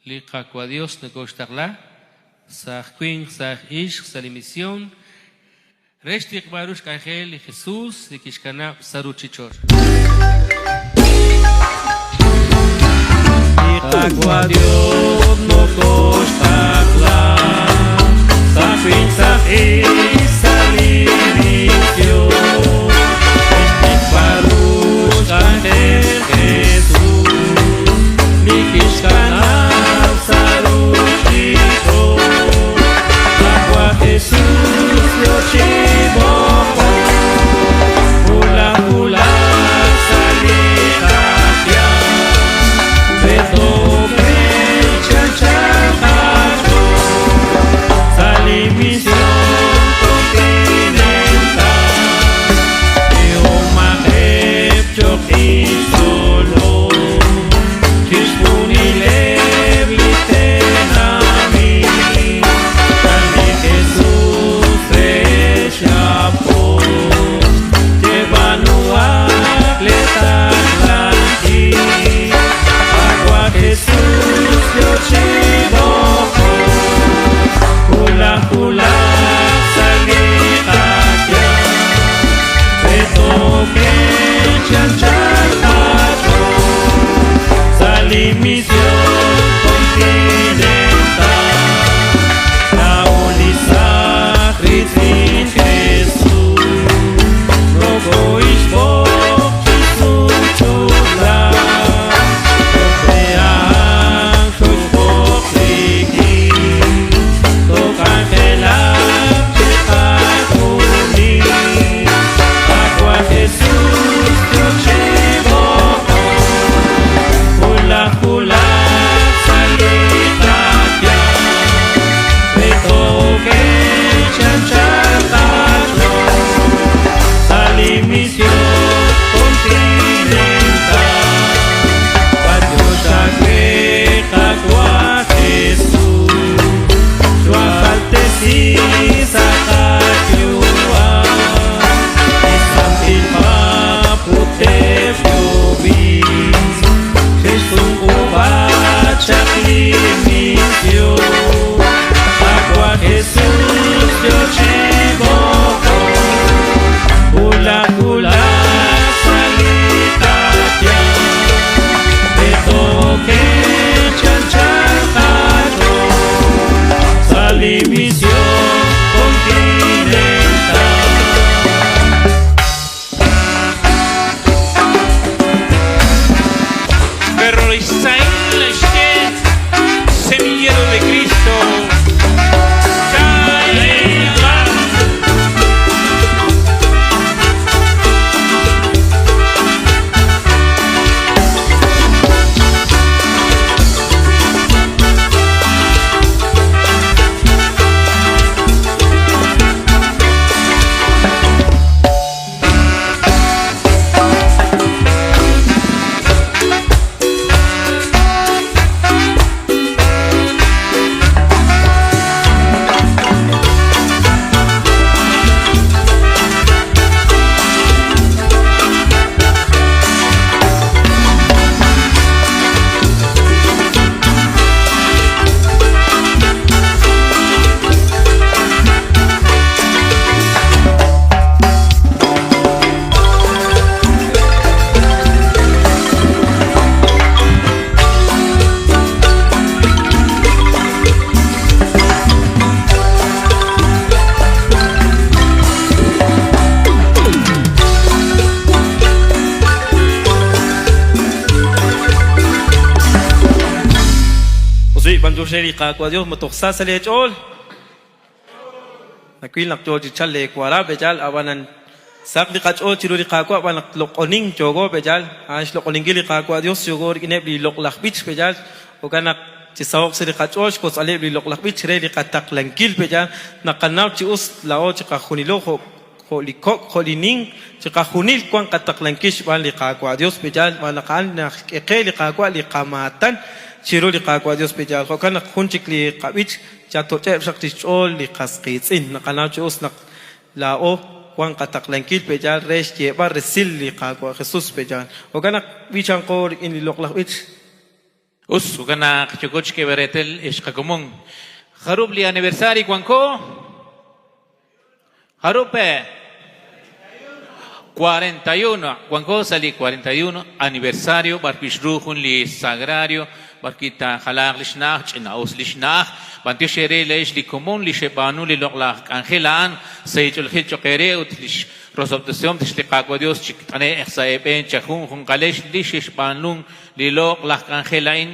liqaqua Dios nekoshtarla, sah queen, sah ish, salimisión, reshtik barush kajel y Jesús, y kishkana saruchichor. Liqaqua Dios nekoshtarla, sah queen, sah ish, salimisión, reshtik barush kajel Jesús, y kishkana saruchichor. Jesús yo chivo hula hula salita ya beto chan chan hacho salimisión continental yo maheb yo solo disponible misión continental, la ulisa Christin Jesús, rogo isbo Jesús chula, rodean sus pokriki, tocan gelap chekakuni, agua Jesús yo chivo. Hula hula salita ya, betoke chan chan hacho, salimisión continental, patriota Liqaqua Jesús, suafalte si sakatiua, isampipa putef yubis. Jesús ubacha misión, agua Jesús yo chivo, hula hula salita ya, betoke chan chan hacho, salimisión continental. Semillero de Cristo. Liqaqua Dios matoksa salech all nakwil nakjol chichal le kwara bejal abanan sak liqachol chiru Liqaqua aban loqoning jogo bejal ash loqoning Liqaqua Dios jogor inebli loqlaqbich bejal okana chisawok se liqachol kos alebli loqlaqbich re liqatak lankil bejal naqanaw chi us lao chiqajunilo holikok holining chiqajunil kwan qatak lankish ban Liqaqua Dios bejal manaqan naqe Liqaqua liqamatan Chiru Liqaqua Dios pejal kokana khunchik li qabich chato chep shaktichol li qasqitsin naqanachu usnaq lao Juan Cataclanquil pejal resh lleva resil Liqaqua Jesús pejal kokana bichanqor in loqlaq bich Us ukana chococh que beretel es común. Harub li aniversario cuanco. Harupe 41. Cuanco sali 41 aniversario barpishruhun li sagrario barkita halaq lishnach china us lishnach banti shere leish li común li shebanu li loqlaq angelan seichul hicho qere utlish rosoptación tishliqaqwa Dios chikane ihsaeben chahun qalesh li shishbanlun li loqlaq angelain